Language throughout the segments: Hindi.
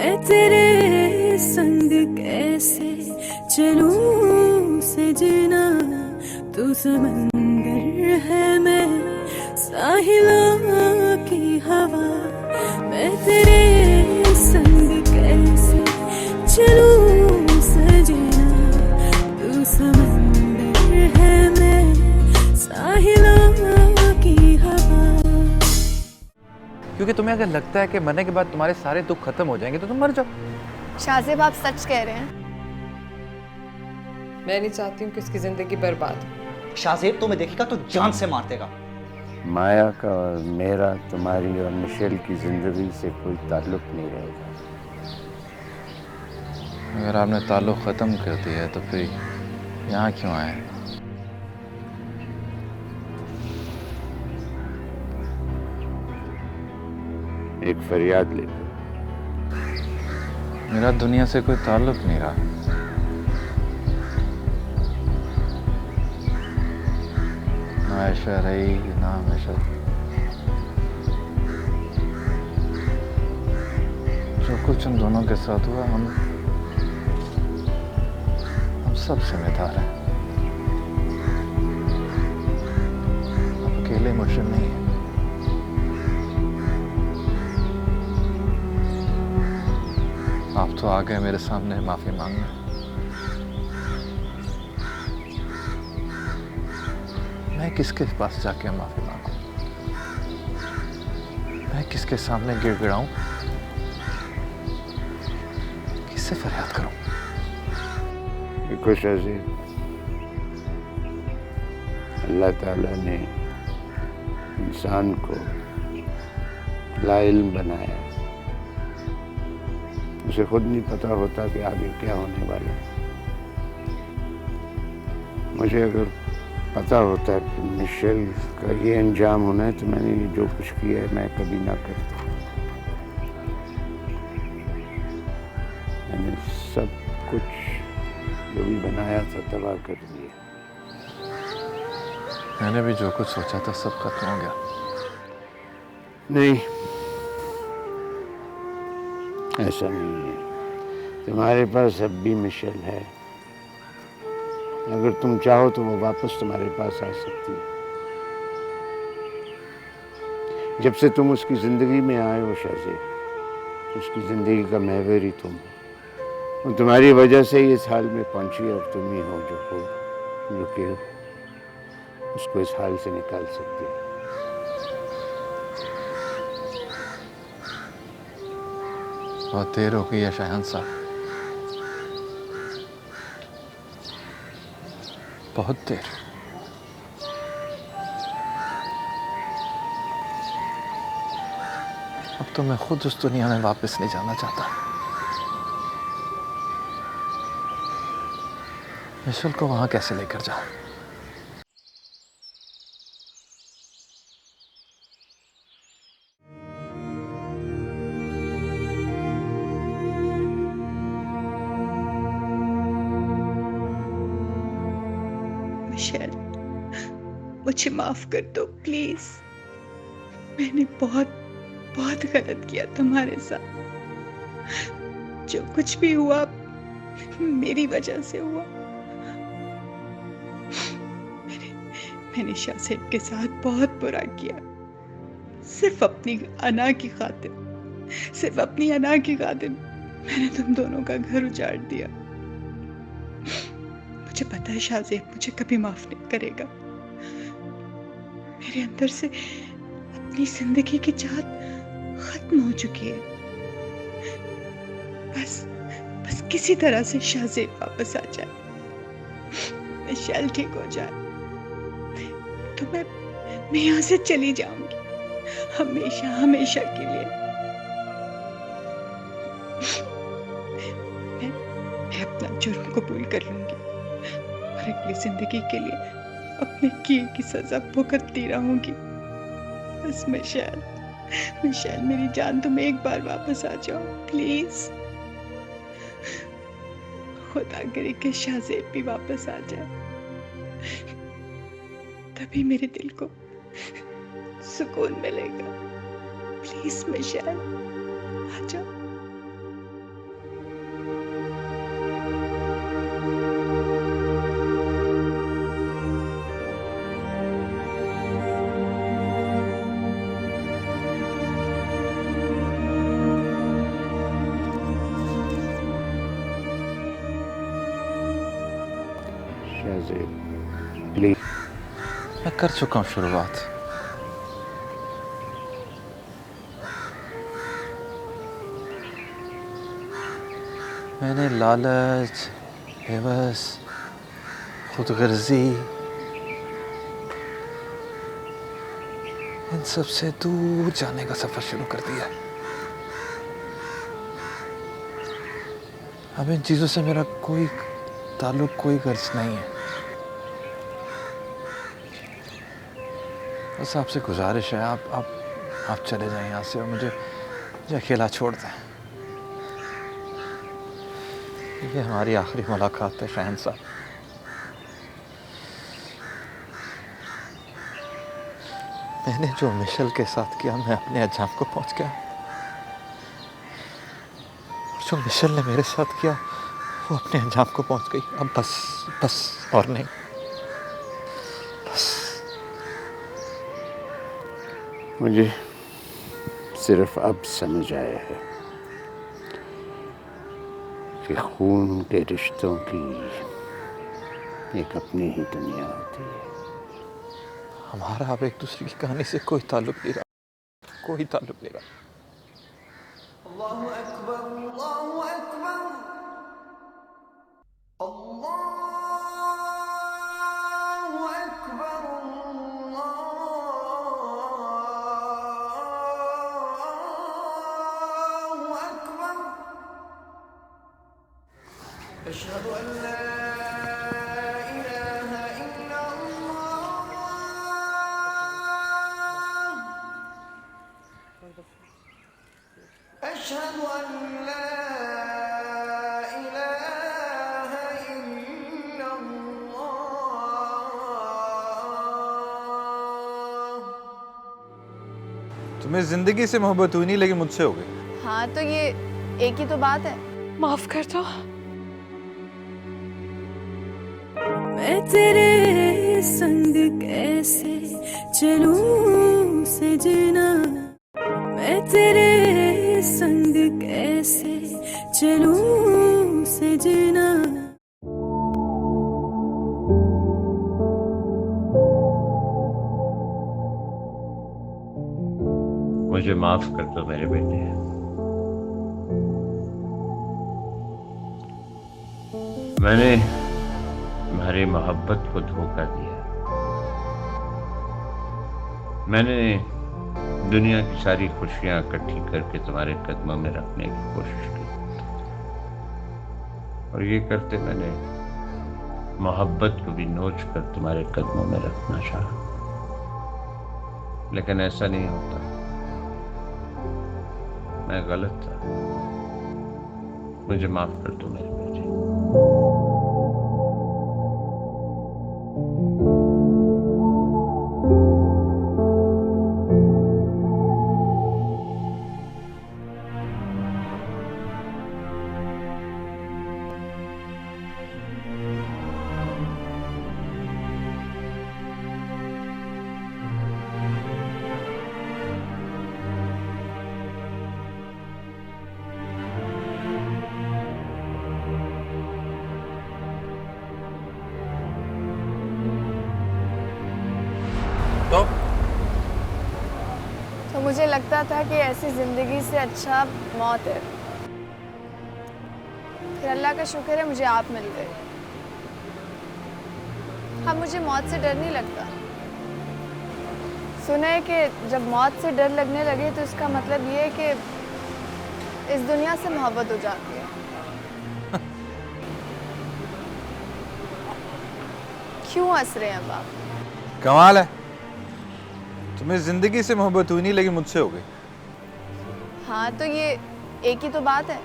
मैं तेरे संग कैसे चलूं सजना, तू समंदर है मैं साहिलों की हवा। मैं तेरे संग कैसे चलूं सजना, तू समंदर है मैं साहिलों की हवा। क्योंकि तुम्हें अगर लगता है कि मरने के बाद तुम्हारे सारे दुख खत्म हो जाएंगे तो तुम मर जाओ। शाहजेब आप सच कह रहे हैं? मैं नहीं चाहती हूँ कि उसकी जिंदगी बर्बाद हो। शाहजेब तुम्हें देखेगा तो जान से मार देगा। माया का और मेरा, तुम्हारी और मिशेल की जिंदगी से कोई ताल्लुक नहीं रहेगा। अगर आपने ताल्लुक ख़त्म कर दिया है तो फिर यहाँ क्यों आए हैं? एक फरियाद लेकर। मेरा दुनिया से कोई ताल्लुक नहीं रहा। ना आयशा रही ना हमेशा। जो कुछ उन दोनों के साथ हुआ हम सब जिम्मेदार हैं। अब अकेले मुश्किल नहीं है। आप तो आ गए मेरे सामने माफी मांगने। मैं किसके पास जाके माफी मांगू? मैं किसके सामने गिड़गिड़ाऊं? किससे फरियाद करूं? देखो शाहजेब, अल्लाह ताला ने इंसान को लाइल्म बनाया। उसे खुद नहीं पता होता कि आगे क्या होने वाला है। मुझे अगर पता होता कि मिशेल का ये अंजाम होना है तो मैंने जो कुछ किया है मैं कभी ना करता। मैंने सब कुछ जो भी बनाया था तबाह कर दिया। मैंने भी जो कुछ सोचा था सब खत्म हो गया। नहीं, ऐसा नहीं है। तुम्हारे पास अब भी मिशेल है। अगर तुम चाहो तो वो वापस तुम्हारे पास आ सकती है। जब से तुम उसकी जिंदगी में आए हो शाहजेब, उसकी जिंदगी का महवर ही तुम हो। और तुम्हारी वजह से ही इस हाल में पहुंची और तुम ही हो जो कि उसको इस हाल से निकाल सकते हो। बहुत देर हो गई है शाहन साहब, बहुत देर। अब तो मैं खुद उस दुनिया में वापस नहीं जाना चाहता। मिशेल को वहां कैसे लेकर जाऊं? मिशेल, मुझे माफ कर दो प्लीज। मैंने बहुत बहुत गलत किया तुम्हारे साथ। जो कुछ भी हुआ मेरी वजह से हुआ। मैंने शाहजेब के साथ बहुत बुरा किया। सिर्फ अपनी अना की खातिर मैंने तुम दोनों का घर उजाड़ दिया। मुझे पता है शाहजेब मुझे कभी माफ नहीं करेगा। मेरे अंदर से अपनी जिंदगी की चाहत खत्म हो चुकी है। बस किसी तरह से शाहजेब वापस आ जाए, मिशेल ठीक हो जाए तो मैं यहाँ से चली जाऊंगी हमेशा के लिए। मैं अपना जुर्म कबूल कर लूंगी और अगली जिंदगी के लिए अपने किए की सजा भुगतती रहूंगी। बस मिशेल मेरी जान, तुम एक बार वापस आ जाओ प्लीज। खुदा करे कि शाहजेब भी वापस आ जाए, तभी मेरे दिल को सुकून मिलेगा। प्लीज मिशेल आ जाओ। शहज़े प्लीज। मैं कर चुका हूँ शुरुआत। मैंने लालच, हवस, खुदगर्जी, इन सब से दूर जाने का सफर शुरू कर दिया। अब इन चीजों से मेरा कोई ताल्लुक, कोई गर्ज नहीं है। बस आपसे गुजारिश है, आप चले जाएं यहाँ से और मुझे अकेला छोड़ दें। ये हमारी आखिरी मुलाकात है शहन साहब। मैंने जो मिशेल के साथ किया, मैं अपने अंजाम को पहुंच गया। और जो मिशेल ने मेरे साथ किया, वो अपने अंजाम को पहुंच गई। अब बस और नहीं, बस। मुझे सिर्फ अब समझ आया है कि खून के रिश्तों की एक अपनी ही दुनिया होती है। हमारा अब एक दूसरे की कहानी से कोई ताल्लुक नहीं रहा, कोई ताल्लुक नहीं रहा। अल्लाहु अकबर, अल्लाहु अकबर, अल्लाहु अकबर, अल्लाहु अकबर। अशहदु अन ला इलाहा इल्लल्लाह, अशहदु अन ला इलाहा इल्लल्लाह। तुम्हें जिंदगी से मोहब्बत हुई नहीं, लेकिन मुझसे हो गई। हाँ तो ये एक ही तो बात है। माफ कर दो। मैं तेरे संग कैसे चलूं सजना, मैं तेरे संग कैसे चलूं सजना। मुझे माफ कर दो मेरे बेटे। मैंने तुम्हारी मोहब्बत को धोखा दिया। मैंने दुनिया की सारी खुशियां इकट्ठी करके तुम्हारे कदमों में रखने की कोशिश की, और ये करते मैंने मोहब्बत को भी नोच कर तुम्हारे कदमों में रखना चाहा, लेकिन ऐसा नहीं होता। मैं गलत था। मुझे माफ कर दो मेरे बेटे। तो मुझे लगता था कि ऐसी जिंदगी से अच्छा मौत है। फिर अल्लाह का शुक्र है मुझे आप मिल गए। अब मुझे मौत से डर नहीं लगता। सुना है कि जब मौत से डर लगने लगे तो इसका मतलब ये है कि इस दुनिया से मोहब्बत हो जाती है। क्यों हंस रहे हैं बाप? कमाल है, तुम्हें जिंदगी से मोहब्बत हुई नहीं, लेकिन मुझसे हो गई। हाँ तो ये एक ही तो बात है।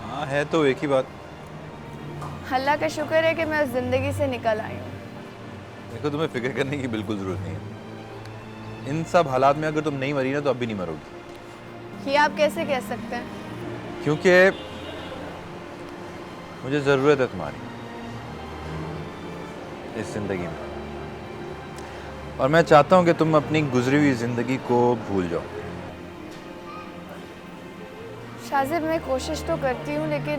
हाँ है तो एक ही बात। अल्लाह का शुक्र है कि मैं उस जिंदगी से निकल आई हूँ। देखो, तुम्हें फिक्र करने की बिल्कुल जरूरत नहीं है। इन सब हालात में अगर तुम नहीं मरी ना, तो अब भी नहीं मरोगी। ये आप कैसे कह सकते हैं? क्योंकि मुझे जरूरत है तुम्हारी इस जिंदगी में, और मैं चाहता हूं कि तुम अपनी गुजरी हुई जिंदगी को भूल जाओ। शाजिब, मैं कोशिश तो करती हूँ लेकिन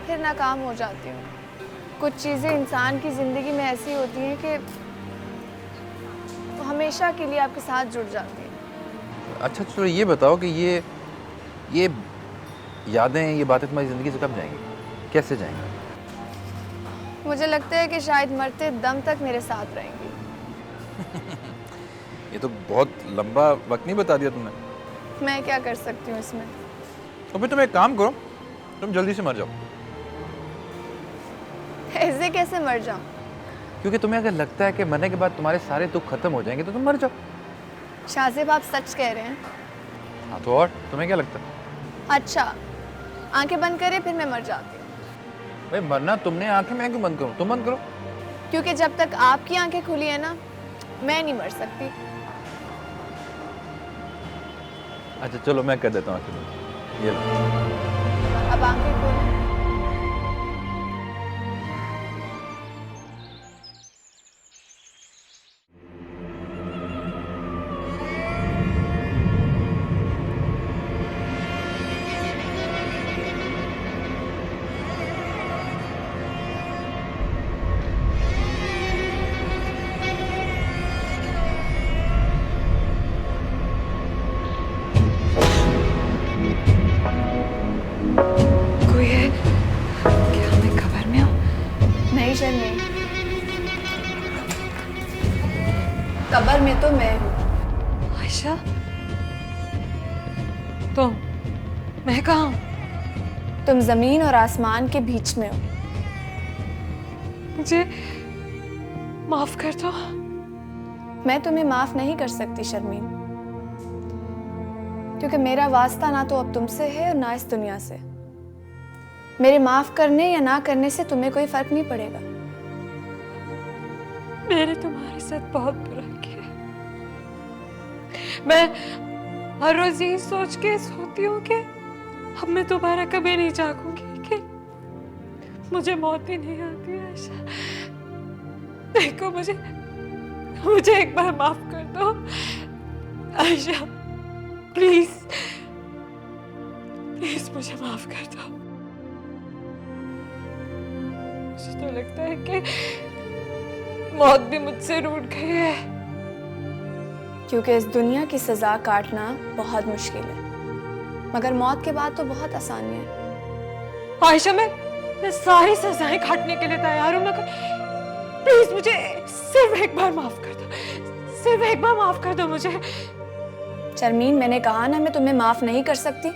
फिर नाकाम हो जाती हूँ। कुछ चीज़ें इंसान की ज़िंदगी में ऐसी होती हैं कि वो हमेशा के लिए आपके साथ जुड़ जाती हैं। अच्छा चलो ये बताओ कि ये यादें, ये बातें तुम्हारी ज़िंदगी से कब जाएंगी, कैसे जाएंगी? मुझे लगता है कि शायद मरते दम तक मेरे साथ रहेंगी। ये तो बहुत लंबा वक्त नहीं बता दिया तुमने। मैं क्या कर सकती हूँ इसमें? तो फिर तुम एक काम करो, तुम जल्दी से मर जाओ। ऐसे कैसे मर जाऊँ? क्योंकि तुम्हें अगर लगता है कि मरने के बाद तुम्हारे सारे दुख खत्म हो जाएंगे तो तुम मर जाओ। शाहजेब आप सच कह रहे हैं? हाँ तो और तुम्हें क्या लगता है? अच्छा, आंखें बंद करें फिर मैं मर जाती हूँ। भाई मरना तुमने, आंखें मैं क्यों बंद करूँ? तुम बंद करो। क्योंकि जब तक आपकी आंखें खुली है ना, मैं नहीं मर सकती। अच्छा चलो मैं कर देता हूँ आंखें बंद। ये लो। अब आंखें खोलें। कोई है क्या? मैं खबर में हूँ? नहीं शर्मी, कब्र में तो मैं हूँ। आयशा, तो मैं कहाँ हूँ? तुम जमीन और आसमान के बीच में हो। मुझे माफ कर दो। मैं तुम्हें माफ नहीं कर सकती शर्मीन, क्योंकि मेरा वास्ता ना तो अब तुमसे है और ना इस दुनिया से। मेरे माफ करने या ना करने से तुम्हें कोई फर्क नहीं पड़ेगा। मैंने तुम्हारे साथ बहुत बुरा किया। मैं हर रोज यही सोच के सोती हूँ कि अब मैं दोबारा कभी नहीं जागूंगी, कि मुझे मौत ही नहीं आती है। आयशा देखो, मुझे एक बार माफ कर दो आयशा, प्लीज प्लीज मुझे माफ कर दो। मुझे तो लगता है कि मौत भी मुझसे रूठ गई है। क्योंकि इस दुनिया की सजा काटना बहुत मुश्किल है, मगर मौत के बाद तो बहुत आसानी है। आयशा, मैं सारी सजाएं काटने के लिए तैयार हूँ, मगर प्लीज मुझे सिर्फ एक बार माफ कर दो, सिर्फ एक बार माफ कर दो मुझे। शर्मीन, मैंने कहा ना मैं तुम्हें माफ नहीं कर सकती।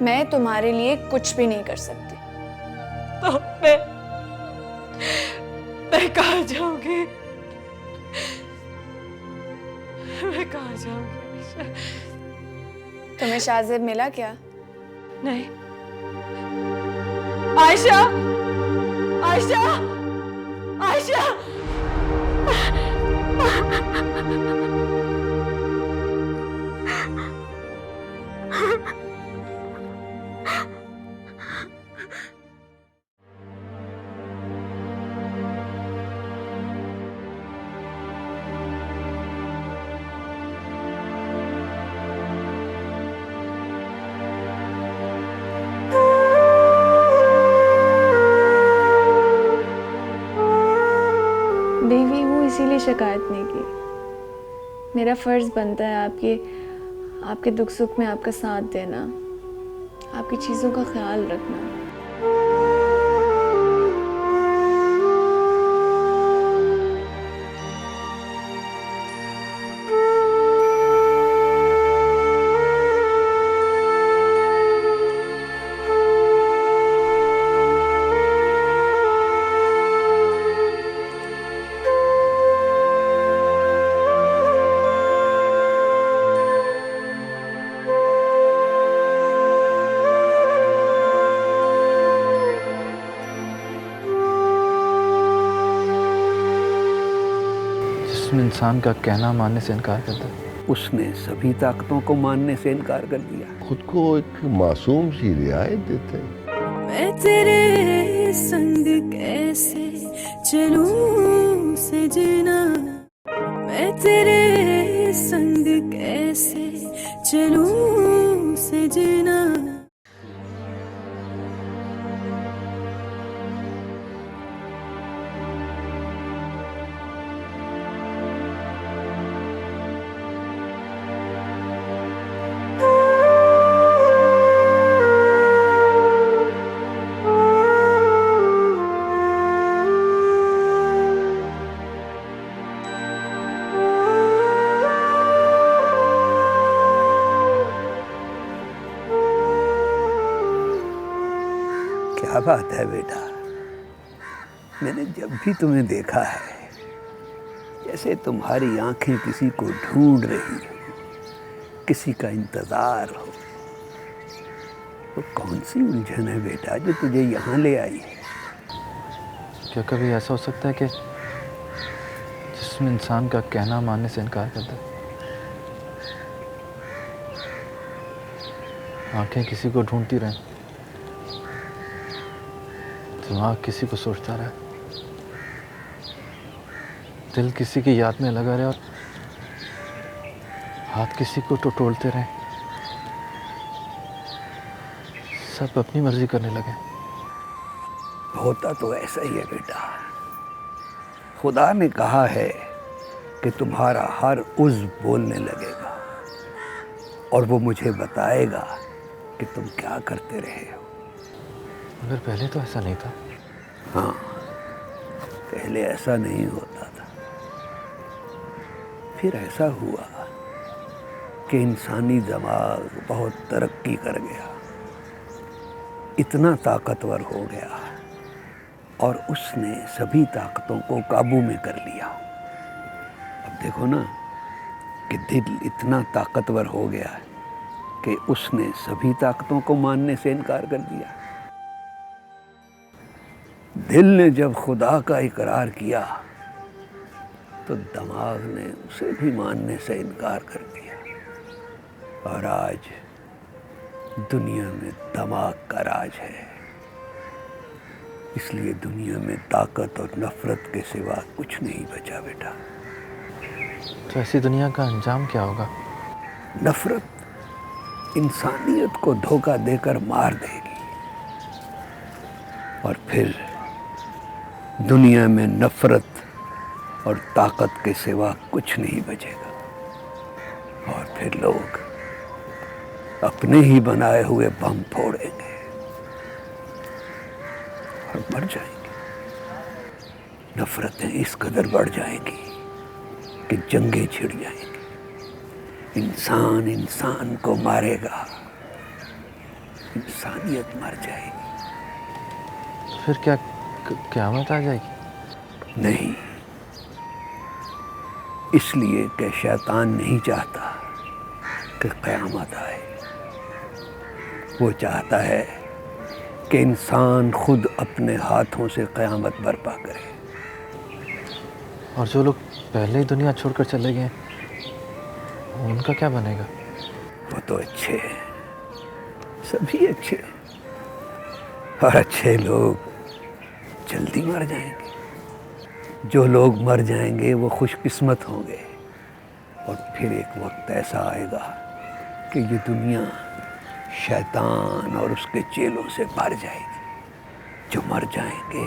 मैं तुम्हारे लिए कुछ भी नहीं कर सकती। तो मैं कहाँ जाऊंगी? मैं कहाँ जाऊंगी आयशा? तुम्हें शाहजेब मिला क्या? नहीं। आयशा, आयशा, आयशा! बीवी हूँ इसीलिए शिकायत नहीं की। मेरा फर्ज बनता है आपके दुख सुख में आपका साथ देना, आपकी चीज़ों का ख्याल रखना। जिसमें इंसान का कहना मानने से इनकार करता है। उसने सभी ताकतों को मानने से इनकार कर दिया। खुद को एक मासूम सी रियायत देते हैं। मैं तेरे संग कैसे चलूं सजना, मैं तेरे संग कैसे चलूं सजना। क्या बात है बेटा, मैंने जब भी तुम्हें देखा है जैसे तुम्हारी आंखें किसी को ढूंढ रही हो, किसी का इंतजार हो। वो कौन सी उलझन है बेटा जो तुझे यहाँ ले आई है? क्या कभी ऐसा हो सकता है कि जिसमें इंसान का कहना मानने से इनकार करता है? आंखें किसी को ढूंढती रहें, दिमाग किसी को सोचता रहे, दिल किसी की याद में लगा रहे और हाथ किसी को टटोलते रहे, सब अपनी मर्जी करने लगे। होता तो ऐसा ही है बेटा। खुदा ने कहा है कि तुम्हारा हर उज़्व बोलने लगेगा और वो मुझे बताएगा कि तुम क्या करते रहे हो। मगर पहले तो ऐसा नहीं था। हाँ, पहले ऐसा नहीं होता था। फिर ऐसा हुआ कि इंसानी दिमाग बहुत तरक्की कर गया, इतना ताकतवर हो गया और उसने सभी ताकतों को काबू में कर लिया। अब देखो ना कि दिल इतना ताकतवर हो गया है कि उसने सभी ताकतों को मानने से इनकार कर दिया। दिल ने जब खुदा का इकरार किया तो दिमाग ने उसे भी मानने से इनकार कर दिया। और आज दुनिया में दिमाग का राज है, इसलिए दुनिया में ताकत और नफरत के सिवा कुछ नहीं बचा बेटा। तो ऐसी दुनिया का अंजाम क्या होगा? नफरत इंसानियत को धोखा देकर मार देगी और फिर दुनिया में नफरत और ताकत के सिवा कुछ नहीं बचेगा और फिर लोग अपने ही बनाए हुए बम फोड़ेंगे और मर जाएंगे। नफरतें इस कदर बढ़ जाएंगी कि जंगें छिड़ जाएंगी। इंसान इंसान को मारेगा, इंसानियत मर जाएगी। फिर क्या क़यामत आ जाएगी? नहीं, इसलिए कि शैतान नहीं चाहता कि क़यामत आए। वो चाहता है कि इंसान खुद अपने हाथों से क़यामत बर्पा करे। और जो लोग पहले ही दुनिया छोड़कर चले गए उनका क्या बनेगा? वो तो अच्छे हैं, सभी अच्छे हैं, और अच्छे लोग जल्दी मर जाएंगे। जो लोग मर जाएंगे वो खुशकिस्मत होंगे। और फिर एक वक्त ऐसा आएगा कि ये दुनिया शैतान और उसके चेलों से भर जाएगी। जो मर जाएंगे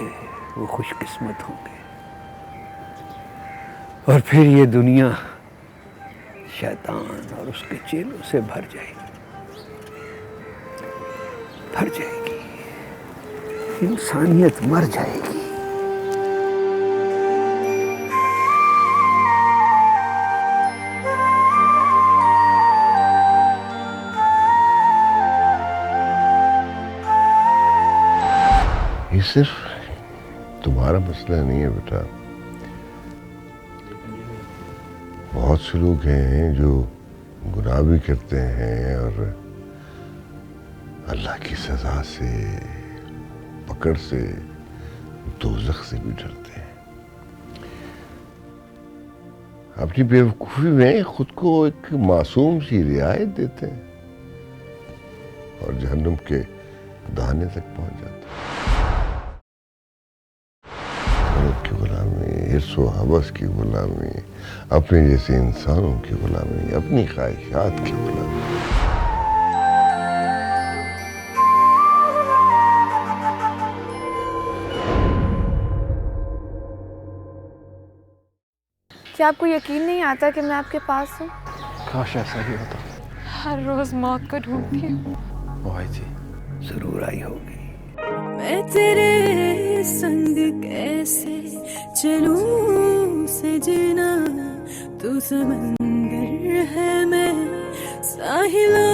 वो खुशकिस्मत होंगे और फिर ये दुनिया शैतान और उसके चेलों से भर जाएगी, भर जाएगी। इंसानियत मर जाएगी। ये सिर्फ तुम्हारा मसला नहीं है बेटा। बहुत से लोग हैं जो गुनाह भी करते हैं और अल्लाह की सजा से, पकड़ से, दोज़ख से भी डरते हैं। अपनी बेवकूफ़ी में खुद को एक मासूम सी रियायत देते हैं और जहन्नुम के दाने तक पहुंच जाते हैं। की गुलामी, हिर्स व हवस की गुलामी, अपने जैसे इंसानों की गुलामी, अपनी ख्वाहिशात की गुलामी। क्या आपको यकीन नहीं आता कि मैं आपके पास हूँ? काश ऐसा ही होता। हर रोज मौत को ढूंढती हूँ। ओ भाई जी, जरूर आई होगी। मैं तेरे संग कैसे चलूं सजना, तू समंदर है मैं साहिला।